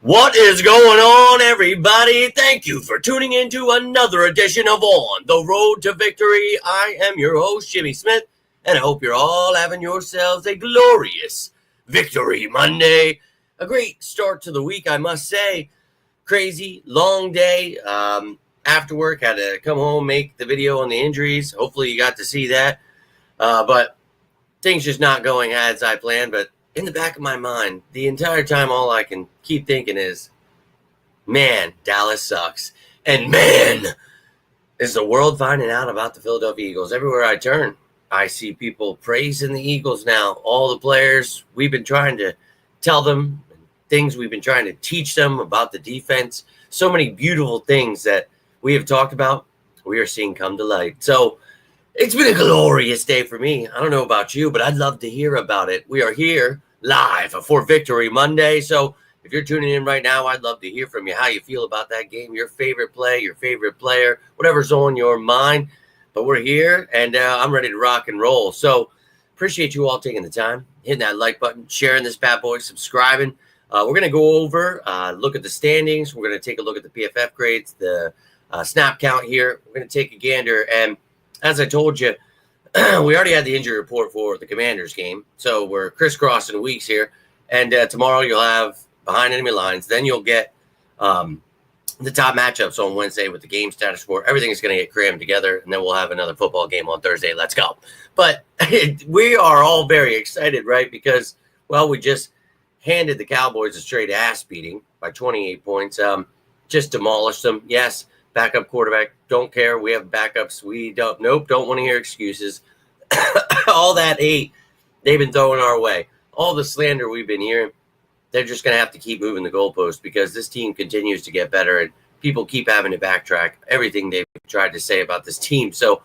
What is going on, everybody? Thank you for tuning in to another edition of On the Road to Victory. I am your host, Jimmy Smith, and I hope you're all having yourselves a glorious Victory Monday. A great start to the week, I must say. Crazy, long day. After work, had to come home, make the video on the injuries. Hopefully you got to see that. But things just not going as I planned, but in the back of my mind, the entire time, all I can keep thinking is, man, Dallas sucks. And man, is the world finding out about the Philadelphia Eagles. Everywhere I turn, I see people praising the Eagles now. All the players, we've been trying to tell them things we've been trying to teach them about the defense. So many beautiful things that we have talked about, we are seeing come to light. So it's been a glorious day for me. I don't know about you, but I'd love to hear about it. We are here live for Victory Monday. So if you're tuning in right now, I'd love to hear from you, how you feel about that game, your favorite play, your favorite player, whatever's on your mind. But we're here, and I'm ready to rock and roll. So appreciate you all taking the time, hitting that like button, sharing this bad boy, subscribing. We're going to go over, look at the standings. We're going to take a look at the PFF grades, the snap count here. We're going to take a gander. And as I told you, we already had the injury report for the Commanders game, so we're crisscrossing weeks here. And tomorrow you'll have Behind Enemy Lines. Then you'll get the top matchups on Wednesday with the game status report. Everything is going to get crammed together, and then we'll have another football game on Thursday. Let's go. But we are all very excited, right? Because, well, we just handed the Cowboys a straight ass beating by 28 points. Just demolished them. Yes. Backup quarterback, don't care. We have backups. We don't want to hear excuses. All that hate they've been throwing our way, all the slander we've been hearing, they're just going to have to keep moving the goalpost because this team continues to get better and people keep having to backtrack everything they've tried to say about this team. So,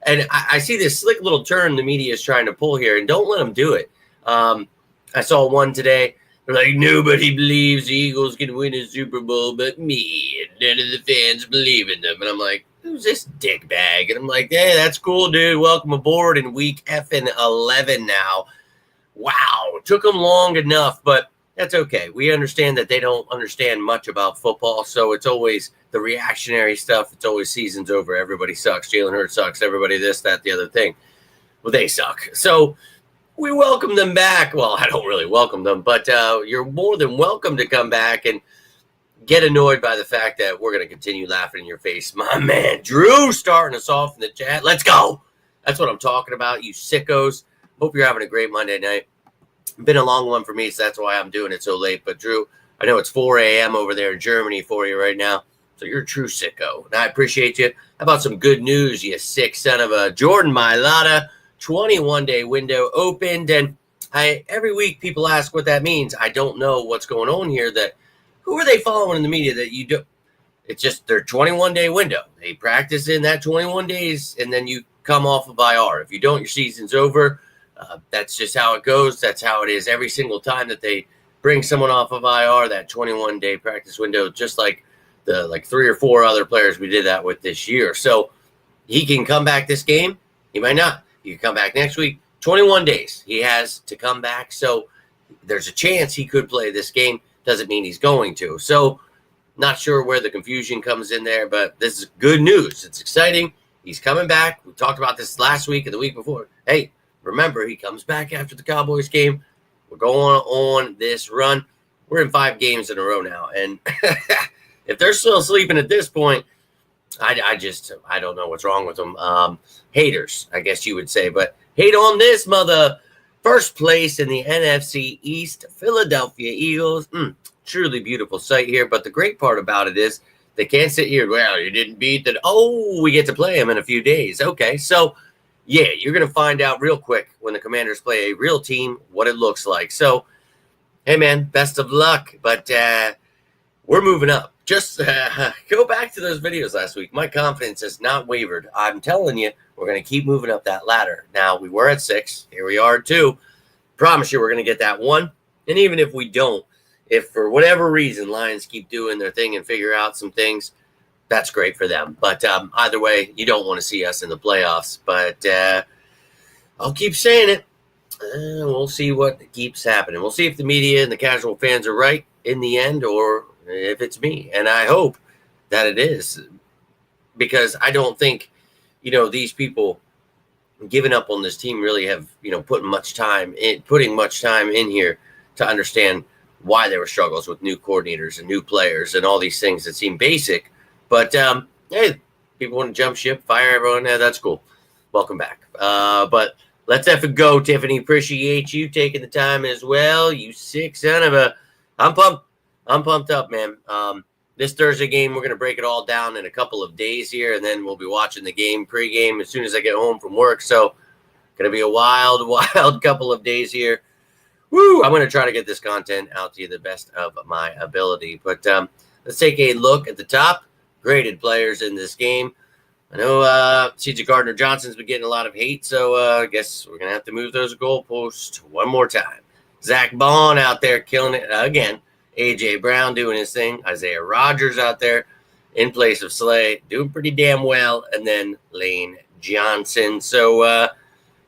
and I see this slick little turn the media is trying to pull here, and don't let them do it. I saw one today. They're like, nobody believes the Eagles can win a Super Bowl but me, and none of the fans believe in them. And I'm like, who's this dickbag? And I'm like, hey, that's cool, dude. Welcome aboard in week effing 11 now. Wow. It took them long enough, but that's okay. We understand that they don't understand much about football, so it's always the reactionary stuff. It's always season's over. Everybody sucks. Jalen Hurts sucks. Everybody this, that, the other thing. Well, they suck. So we welcome them back. Well, I don't really welcome them, but you're more than welcome to come back and get annoyed by the fact that we're going to continue laughing in your face. My man, Drew, starting us off in the chat. Let's go. That's what I'm talking about, you sickos. Hope you're having a great Monday night. Been a long one for me, so that's why I'm doing it so late. But, Drew, I know it's 4 a.m. over there in Germany for you right now, so you're a true sicko. And I appreciate you. How about some good news, you sick son of a Jordan Mailata? 21-day window opened, and every week people ask what that means. I don't know what's going on here. That who are they following in the media that you do? It's just their 21-day window. They practice in that 21 days, and then you come off of IR. If you don't, your season's over. That's just how it goes. That's how it is every single time that they bring someone off of IR. That 21-day practice window, just like the 3 or 4 other players we did that with this year. So he can come back this game. He might not. He can come back next week. 21 days he has to come back. So there's a chance he could play this game. Doesn't mean he's going to. So not sure where the confusion comes in there, but this is good news. It's exciting. He's coming back. We talked about this last week and the week before. Hey, remember, he comes back after the Cowboys game. We're going on this run. We're in 5 games in a row now. And if they're still sleeping at this point, I don't know what's wrong with them. Haters, I guess you would say. But hate on this mother. First place in the NFC East, Philadelphia Eagles. Truly beautiful sight here. But the great part about it is they can't sit here, well, you didn't beat them. Oh, we get to play them in a few days. Okay, so, yeah, you're going to find out real quick when the Commanders play a real team what it looks like. So, hey, man, best of luck. But we're moving up. Just go back to those videos last week. My confidence has not wavered. I'm telling you, we're going to keep moving up that ladder. Now, we were at 6. Here we are at 2. Promise you we're going to get that 1. And even if we don't, if for whatever reason Lions keep doing their thing and figure out some things, that's great for them. But either way, you don't want to see us in the playoffs. But I'll keep saying it. We'll see what keeps happening. We'll see if the media and the casual fans are right in the end, or if it's me. And I hope that it is, because I don't think, these people giving up on this team really have, putting much time in here to understand why there were struggles with new coordinators and new players and all these things that seem basic. But hey, people want to jump ship, fire everyone. Yeah, that's cool. Welcome back. But let's effing go, Tiffany. Appreciate you taking the time as well. You sick son of a. I'm pumped. I'm pumped up, man. This Thursday game, we're going to break it all down in a couple of days here, and then we'll be watching the game pregame as soon as I get home from work. So going to be a wild, wild couple of days here. Woo! I'm going to try to get this content out to you the best of my ability. But let's take a look at the top graded players in this game. I know C.J. Gardner-Johnson's been getting a lot of hate, so I guess we're going to have to move those goalposts one more time. Zach Bond out there killing it again. A.J. Brown doing his thing. Isaiah Rodgers out there in place of Slay, doing pretty damn well. And then Lane Johnson. So,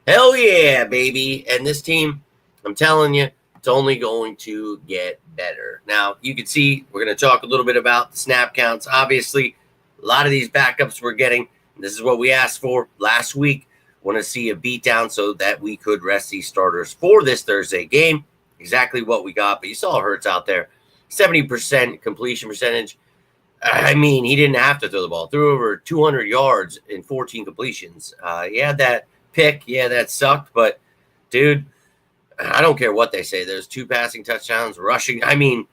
hell yeah, baby. And this team, I'm telling you, it's only going to get better. Now, you can see we're going to talk a little bit about the snap counts. Obviously, a lot of these backups we're getting. This is what we asked for last week. Want to see a beatdown so that we could rest these starters for this Thursday game. Exactly what we got. But you saw Hurts out there. 70% completion percentage. I mean, he didn't have to throw the ball. Threw over 200 yards in 14 completions. He had that pick. Yeah, that sucked. But, dude, I don't care what they say. There's 2 passing touchdowns, rushing. I mean,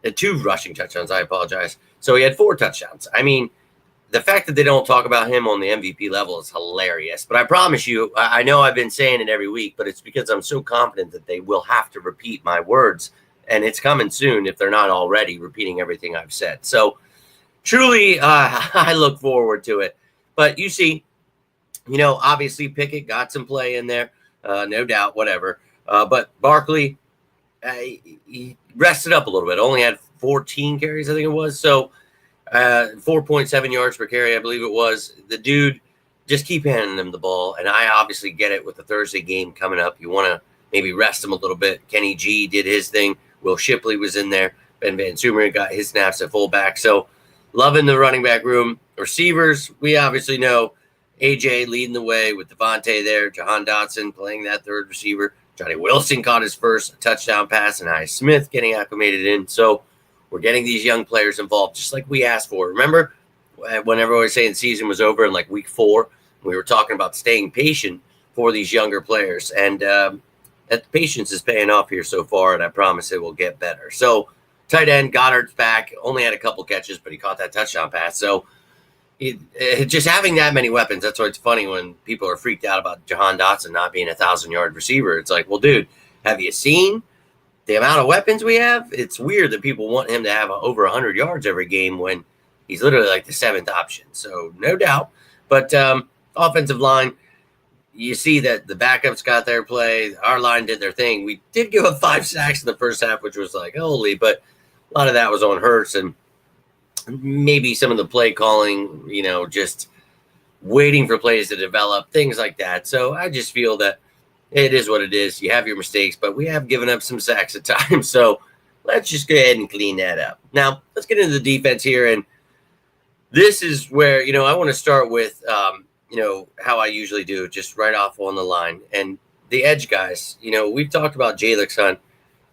2 rushing touchdowns. I apologize. So he had 4 touchdowns. I mean, the fact that they don't talk about him on the MVP level is hilarious. But I promise you, I know I've been saying it every week, but it's because I'm so confident that they will have to repeat my words. And it's coming soon if they're not already repeating everything I've said. So truly, I look forward to it. But you see, obviously Pickett got some play in there, no doubt, whatever. But Barkley, he rested up a little bit. Only had 14 carries, I think it was. So 4.7 yards per carry, I believe it was. The dude, just keep handing him the ball. And I obviously get it with the Thursday game coming up. You want to maybe rest him a little bit. Kenny G did his thing. Will Shipley was in there. Ben Van Sumer got his snaps at fullback. So loving the running back room. Receivers, we obviously know AJ leading the way with Devontae there. Jahan Dotson playing that third receiver. Johnny Wilson caught his first touchdown pass, and Isaiah Smith getting acclimated in. So we're getting these young players involved just like we asked for. Remember when everyone was saying the season was over in like week 4, we were talking about staying patient for these younger players. And that patience is paying off here so far, and I promise it will get better. So tight end Goddard's back. Only had a couple catches, but he caught that touchdown pass. So just having that many weapons, that's why it's funny when people are freaked out about Jahan Dotson not being a 1,000-yard receiver. It's like, well, dude, have you seen the amount of weapons we have? It's weird that people want him to have over 100 yards every game when he's literally like the 7th option. So no doubt. But offensive line, you see that the backups got their play. Our line did their thing. We did give up 5 sacks in the first half, which was like, holy, but a lot of that was on Hurts and maybe some of the play calling, just waiting for plays to develop, things like that. So I just feel that it is what it is. You have your mistakes, but we have given up some sacks at times. So let's just go ahead and clean that up. Now, let's get into the defense here. And this is where, I want to start with how I usually do, just right off on the line. And the edge guys, we've talked about Jalen Hunt.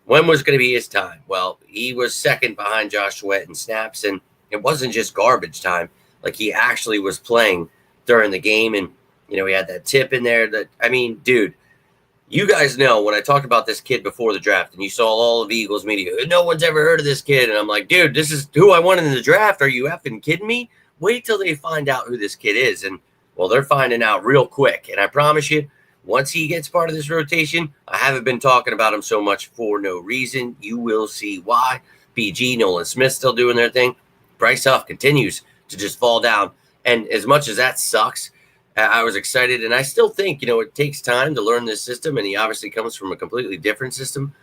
When was going to be his time? Well, he was second behind Josh Sweat in snaps, and it wasn't just garbage time. Like, he actually was playing during the game, and, he had that tip in there that, dude, you guys know when I talked about this kid before the draft, and you saw all of Eagles media, no one's ever heard of this kid. And I'm like, dude, this is who I wanted in the draft. Are you effing kidding me? Wait till they find out who this kid is. And, well, they're finding out real quick. And I promise you, once he gets part of this rotation, I haven't been talking about him so much for no reason. You will see why. BG, Nolan Smith still doing their thing. Bryce Huff continues to just fall down. And as much as that sucks, I was excited. And I still think, it takes time to learn this system. And he obviously comes from a completely different system.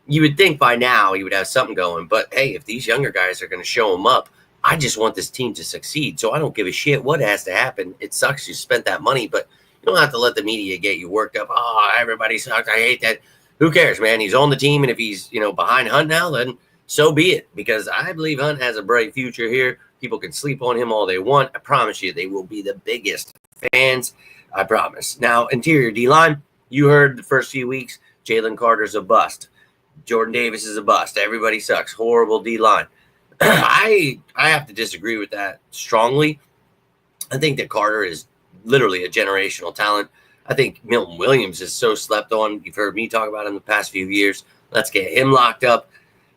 you would think by now he would have something going. But hey, if these younger guys are going to show him up, I just want this team to succeed. So I don't give a shit what has to happen. It sucks you spent that money, but you don't have to let the media get you worked up. Oh, everybody sucks. I hate that. Who cares, man? He's on the team, and if he's behind Hunt now, then so be it. Because I believe Hunt has a bright future here. People can sleep on him all they want. I promise you, they will be the biggest fans. I promise. Now, interior D-line, you heard the first few weeks, Jalen Carter's a bust. Jordan Davis is a bust. Everybody sucks. Horrible D-line. I have to disagree with that strongly. I think that Carter is literally a generational talent. I think Milton Williams is so slept on. You've heard me talk about him the past few years. Let's get him locked up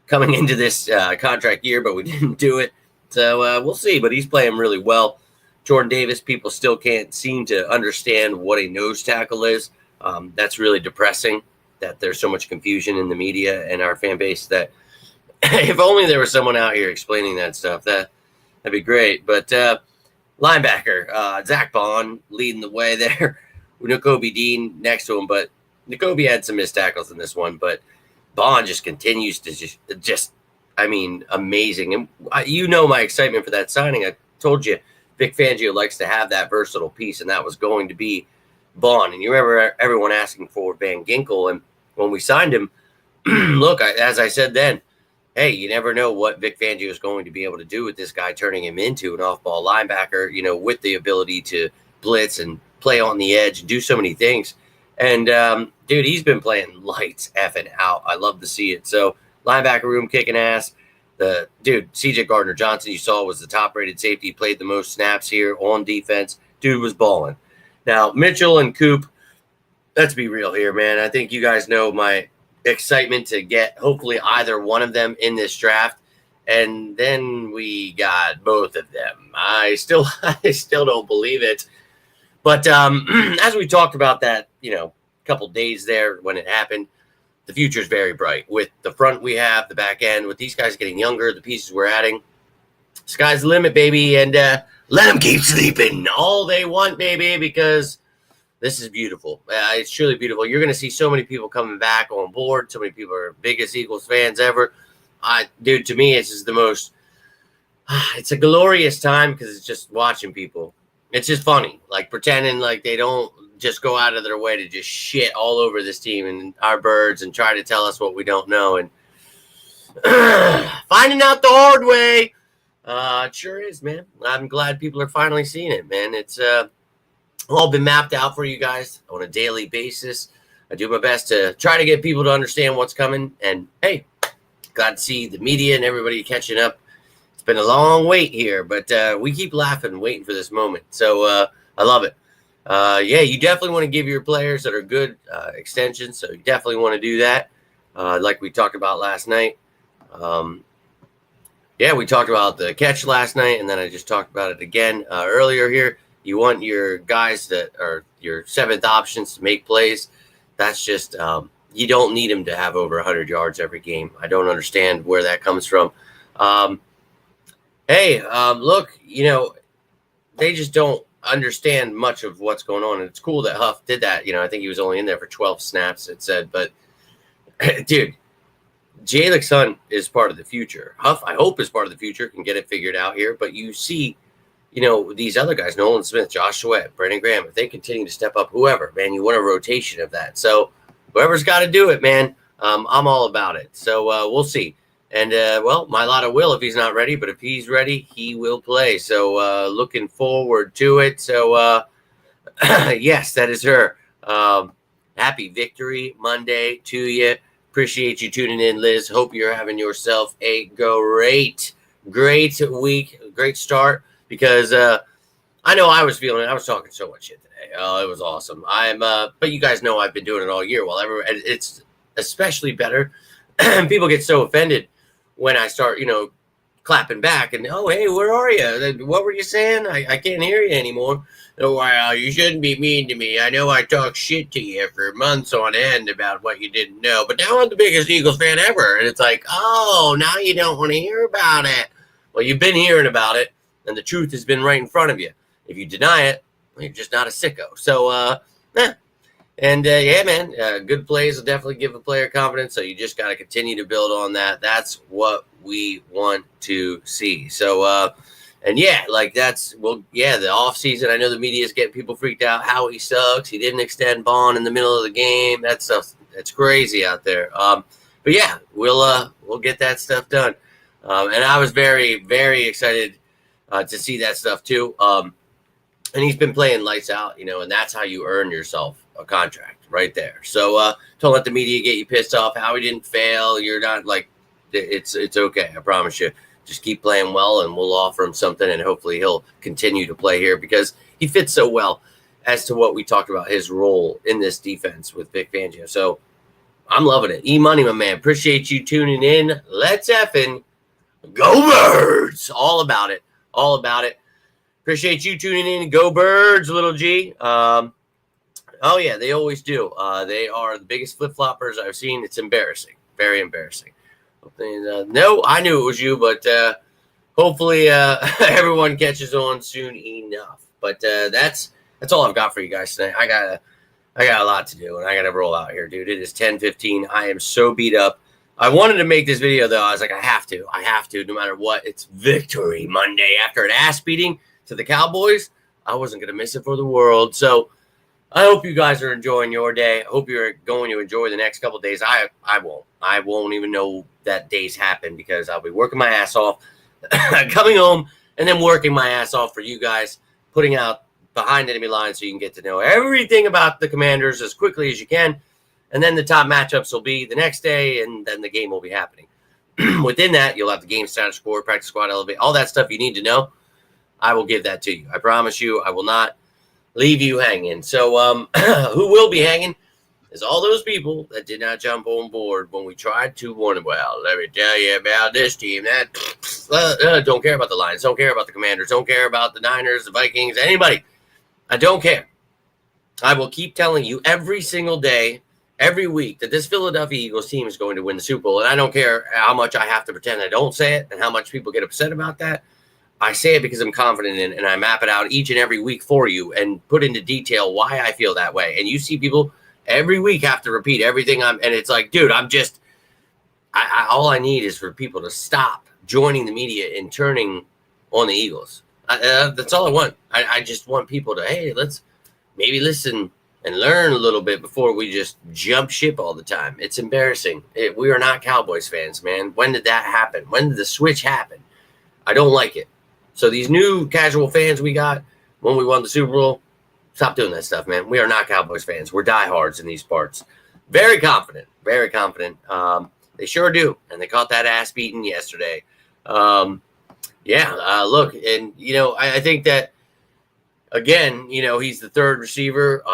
coming into this contract year, but we didn't do it. So we'll see, but he's playing really well. Jordan Davis, people still can't seem to understand what a nose tackle is. That's really depressing that there's so much confusion in the media and our fan base that if only there was someone out here explaining that stuff, that'd be great. But linebacker, Zach Bond leading the way there. N'Kobe Dean next to him, but N'Kobe had some missed tackles in this one, but Bond just continues to just amazing. And my excitement for that signing. I told you Vic Fangio likes to have that versatile piece, and that was going to be Bond. And you remember everyone asking for Van Ginkel, and when we signed him, look, as I said then, hey, you never know what Vic Fangio is going to be able to do with this guy, turning him into an off-ball linebacker, with the ability to blitz and play on the edge, do so many things. And, dude, he's been playing lights effing out. I love to see it. So, linebacker room kicking ass. C.J. Gardner-Johnson, you saw, was the top-rated safety. He played the most snaps here on defense. Dude was balling. Now, Mitchell and Coop, let's be real here, man. I think you guys know my excitement to get hopefully either one of them in this draft. And then we got both of them. I still don't believe it. But as we talked about that, couple days there when it happened, the future is very bright. With the front we have, the back end, with these guys getting younger, the pieces we're adding, sky's the limit, baby. And let them keep sleeping all they want, baby, because this is beautiful. It's truly beautiful. You're going to see so many people coming back on board. So many people are biggest Eagles fans ever. Dude, to me, it's just the most it's a glorious time because it's just watching people. It's just funny, like pretending like they don't just go out of their way to just shit all over this team and our birds and try to tell us what we don't know. And finding out the hard way. It sure is, man. I'm glad people are finally seeing it, man. It's all been mapped out for you guys on a daily basis. I do my best to try to get people to understand what's coming. And, hey, glad to see the media and everybody catching up. It's been a long wait here, but we keep laughing, waiting for this moment. So I love it. You definitely want to give your players that are good extensions. So you definitely want to do that, like we talked about last night. We talked about the catch last night, and then I just talked about it again earlier here. You want your guys that are your seventh options to make plays. That's just you don't need them to have over 100 yards every game. I don't understand where that comes from. Look, they just don't understand much of what's going on. And it's cool that Huff did that. I think he was only in there for 12 snaps, it said. But, dude, Jalen Hunt is part of the future. Huff, I hope, is part of the future, can get it figured out here. But you see, these other guys, Nolan Smith, Josh Sweat, Brandon Graham, if they continue to step up, whoever, man, you want a rotation of that. So whoever's got to do it, man, I'm all about it. So we'll see. And, Mailata will if he's not ready. But if he's ready, he will play. So looking forward to it. So, yes, that is her. Happy Victory Monday to you. Appreciate you tuning in, Liz. Hope you're having yourself a great week, great start. Because I know I was feeling it. I was talking so much shit today. Oh, it was awesome. But you guys know I've been doing it all year. It's especially better. People get so offended when I start, clapping back and, oh, hey, where are you? What were you saying? I can't hear you anymore. Oh, wow, you shouldn't be mean to me. I know I talk shit to you for months on end about what you didn't know, but now I'm the biggest Eagles fan ever. And it's like, oh, now you don't want to hear about it. Well, you've been hearing about it, and the truth has been right in front of you. If you deny it, well, you're just not a sicko. So, And yeah, man, good plays will definitely give a player confidence. So you just got to continue to build on that. That's what we want to see. So, and yeah, like that's, well, yeah, the offseason, I know the media is getting people freaked out. How he sucks. He didn't extend Bond in the middle of the game. That stuff, that's crazy out there. But yeah, we'll get that stuff done. And I was very, very excited to see that stuff too. And he's been playing lights out, and that's how you earn yourself a contract right there. So don't let the media get you pissed off. How he didn't fail. You're not like, it's okay. I promise you. Just keep playing well, and we'll offer him something, and hopefully he'll continue to play here because he fits so well as to what we talked about, his role in this defense with Vic Fangio. So I'm loving it. E-Money, my man. Appreciate you tuning in. Let's effing go Birds. All about it. All about it. Appreciate you tuning in. Go Birds, little G. Oh, yeah, they always do. They are the biggest flip-floppers I've seen. It's embarrassing. Very embarrassing. No, I knew it was you, but hopefully everyone catches on soon enough. But that's all I've got for you guys tonight. I got a lot to do, and I got to roll out here, dude. It is 10:15. I am so beat up. I wanted to make this video, though. I was like, I have to, no matter what. It's Victory Monday. After an ass beating to the Cowboys, I wasn't going to miss it for the world. So I hope you guys are enjoying your day. I hope you're going to enjoy the next couple of days. I won't. I won't even know that days happen because I'll be working my ass off, coming home, and then working my ass off for you guys, putting out behind enemy lines so you can get to know everything about the Commanders as quickly as you can. And then the top matchups will be the next day, and then the game will be happening. Within that, you'll have the game status score, practice squad, elevate, all that stuff you need to know. I will give that to you. I promise you, I will not leave you hanging. So who will be hanging is all those people that did not jump on board when we tried to warn them. Well, let me tell you about this team. That don't care about the Lions, don't care about the Commanders, don't care about the Niners, the Vikings, anybody. I don't care. I will keep telling you every single day, every week, that this Philadelphia Eagles team is going to win the Super Bowl. And I don't care how much I have to pretend I don't say it and how much people get upset about that. I say it because I'm confident in it, and I map it out each and every week for you and put into detail why I feel that way. And you see people every week have to repeat everything and it's like, dude, all I need is for people to stop joining the media and turning on the Eagles. That's all I want. I just want people to, hey, let's maybe listen and learn a little bit before we just jump ship all the time. It's embarrassing. We are not Cowboys fans, man. When did that happen? When did the switch happen? I don't like it. So these new casual fans we got when we won the Super Bowl, stop doing that stuff, man. We are not Cowboys fans. We're diehards in these parts. Very confident. Very confident. They sure do. And they caught that ass beating yesterday. Look, and, I think that, again, he's the third receiver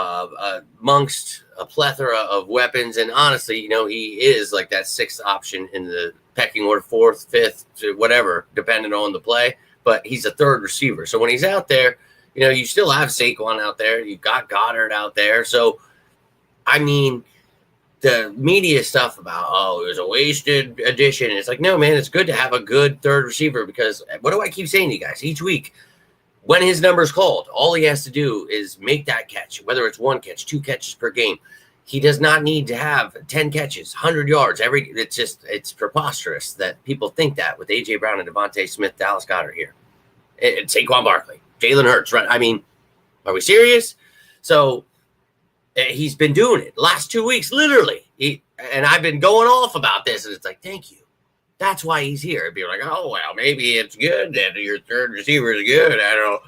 amongst a plethora of weapons. And honestly, he is like that sixth option in the pecking order, fourth, fifth, whatever, depending on the play. But he's a third receiver. So when he's out there, you still have Saquon out there. You've got Goddard out there. So, I mean, the media stuff about, it was a wasted addition. It's like, no, man, it's good to have a good third receiver because what do I keep saying to you guys each week? When his number's called, all he has to do is make that catch, whether it's one catch, 2 catches per game. He does not need to have 10 catches, 100 yards. It's preposterous that people think that with A.J. Brown and Devontae Smith, Dallas Goedert here. It's Saquon Barkley, Jalen Hurts, right? I mean, are we serious? So he's been doing it last 2 weeks, literally. And I've been going off about this, and it's like, thank you. That's why he's here. It'd be like, oh, well, maybe it's good that your third receiver is good. I don't know.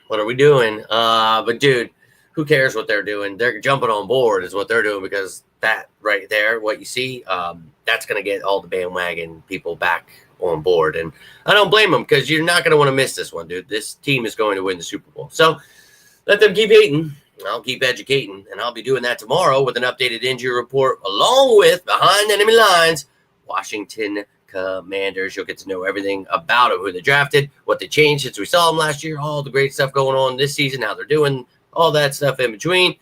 What are we doing? But, dude, who cares what they're doing? They're jumping on board is what they're doing because that right there, what you see, that's going to get all the bandwagon people back on board. And I don't blame them because you're not going to want to miss this one, dude. This team is going to win the Super Bowl. So let them keep hating. I'll keep educating, and I'll be doing that tomorrow with an updated injury report along with Behind Enemy Lines, Washington Commanders. You'll get to know everything about it, who they drafted, what they changed since we saw them last year, all the great stuff going on this season, how they're doing, all that stuff in between.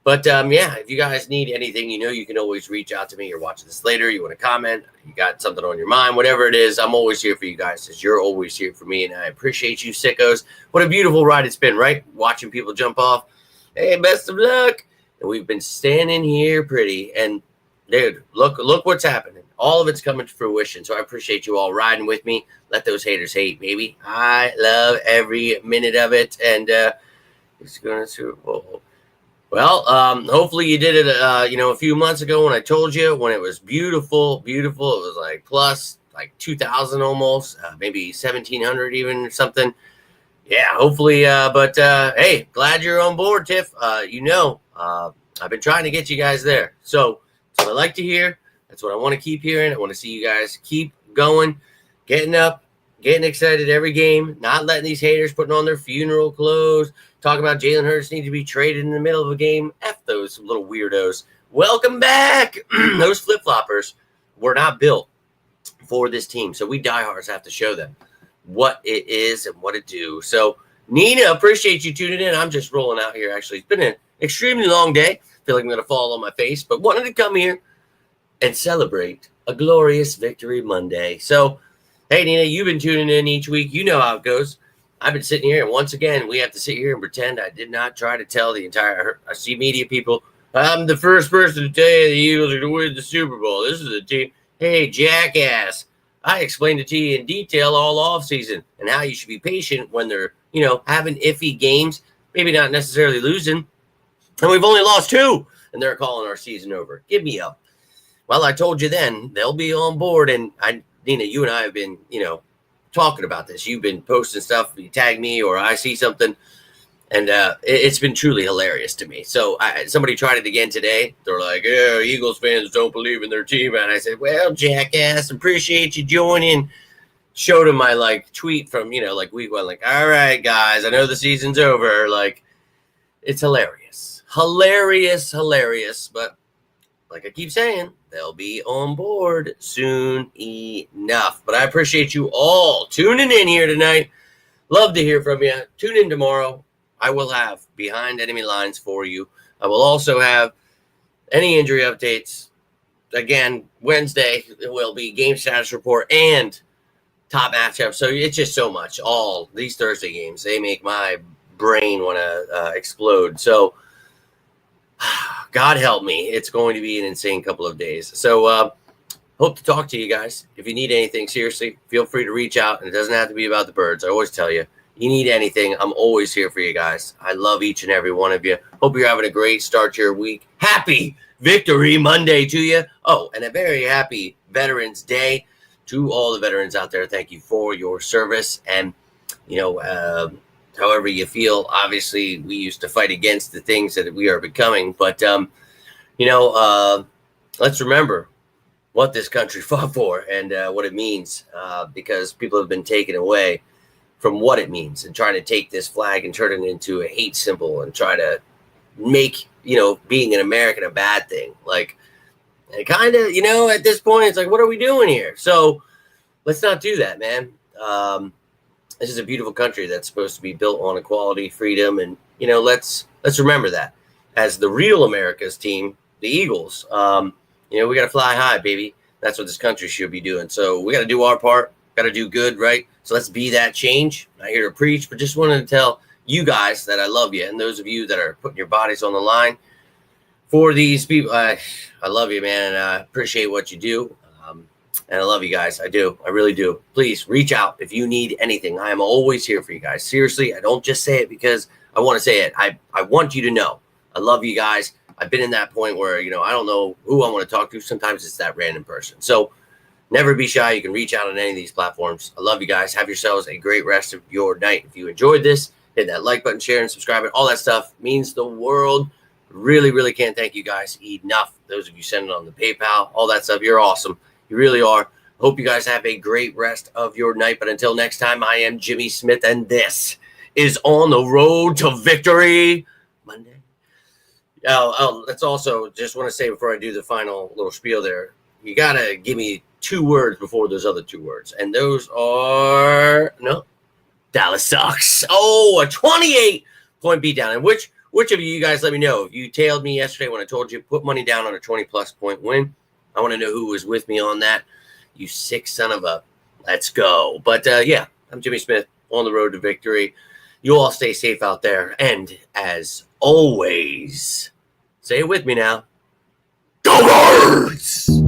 But, if you guys need anything, you can always reach out to me. You're watching this later. You want to comment. You got something on your mind, whatever it is. I'm always here for you guys as you're always here for me, and I appreciate you sickos. What a beautiful ride it's been, right? Watching people jump off. Hey, best of luck. And we've been standing here pretty. And dude, look what's happening. All of it's coming to fruition. So I appreciate you all riding with me. Let those haters hate, baby. I love every minute of it. And it's going to Super Bowl. Well, hopefully you did it, a few months ago when I told you, when it was beautiful. It was like plus like 2,000 almost, maybe 1,700 even or something. Yeah, hopefully. But hey, glad you're on board, Tiff. I've been trying to get you guys there. So that's what I like to hear. That's what I want to keep hearing. I want to see you guys keep going, getting up, getting excited every game, not letting these haters putting on their funeral clothes, talking about Jalen Hurts need to be traded in the middle of a game. F those little weirdos. Welcome back. Those flip-floppers were not built for this team. So we diehards have to show them what it is and what it do. So Nina, appreciate you tuning in. I'm just rolling out here. Actually, it's been an extremely long day. Feel like I'm going to fall on my face, but wanted to come here and celebrate a glorious Victory Monday. So, hey, Nina, you've been tuning in each week. You know how it goes. I've been sitting here, and once again, we have to sit here and pretend I did not try to tell the entire – I see media people, I'm the first person to tell you the Eagles are going to win the Super Bowl. This is a team. Hey, jackass. I explained it to you in detail all offseason and how you should be patient when they're, having iffy games, maybe not necessarily losing. And we've only lost 2, and they're calling our season over. Give me up. Well, I told you then they'll be on board, and Nina, you and I have been, talking about this. You've been posting stuff. You tag me or I see something, and it's been truly hilarious to me. So somebody tried it again today. They're like, "Yeah, Eagles fans don't believe in their team," and I said, "Well, jackass, appreciate you joining." Showed him my tweet from week 1. Like, all right, guys, I know the season's over. Like, it's hilarious, but. Like I keep saying, they'll be on board soon enough. But I appreciate you all tuning in here tonight. Love to hear from you. Tune in tomorrow. I will have Behind Enemy Lines for you. I will also have any injury updates. Again, Wednesday, it will be game status report and top matchup. So it's just so much. All these Thursday games, they make my brain want to explode. So God help me. It's going to be an insane couple of days. So hope to talk to you guys. If you need anything, seriously, feel free to reach out. And it doesn't have to be about the birds. I always tell you, you need anything, I'm always here for you guys. I love each and every one of you. Hope you're having a great start to your week. Happy Victory Monday to you. Oh, and a very happy Veterans Day to all the veterans out there. Thank you for your service. And, however you feel, obviously we used to fight against the things that we are becoming. But, let's remember what this country fought for and what it means, because people have been taken away from what it means and trying to take this flag and turn it into a hate symbol and try to make, being an American a bad thing. Like, and kind of, at this point, it's like, what are we doing here? So let's not do that, man. This is a beautiful country that's supposed to be built on equality, freedom, and let's remember that as the real America's team, the Eagles. We got to fly high, baby. That's what this country should be doing. So we got to do our part. Got to do good, right? So let's be that change. Not here to preach, but just wanted to tell you guys that I love you, and those of you that are putting your bodies on the line for these people. I love you, man, and I appreciate what you do. And I love you guys. I do. I really do. Please reach out if you need anything. I am always here for you guys. Seriously, I don't just say it because I want to say it. I want you to know. I love you guys. I've been in that point where, I don't know who I want to talk to. Sometimes it's that random person. So never be shy. You can reach out on any of these platforms. I love you guys. Have yourselves a great rest of your night. If you enjoyed this, hit that like button, share, and subscribe. All that stuff means the world. Really, really can't thank you guys enough. Those of you sending on the PayPal, all that stuff, you're awesome. You really are. Hope you guys have a great rest of your night. But until next time, I am Jimmy Smith, and this is On the Road to Victory Monday. Let's also just want to say before I do the final little spiel there, you got to give me 2 words before those other 2 words. And those are, Dallas sucks. Oh, a 28-point beatdown. And which of you guys let me know. If you tailed me yesterday when I told you put money down on a 20-plus point win, I want to know who was with me on that. You sick son of a. Let's go. But, I'm Jimmy Smith, On the Road to Victory. You all stay safe out there. And as always, say it with me now. Go Birds!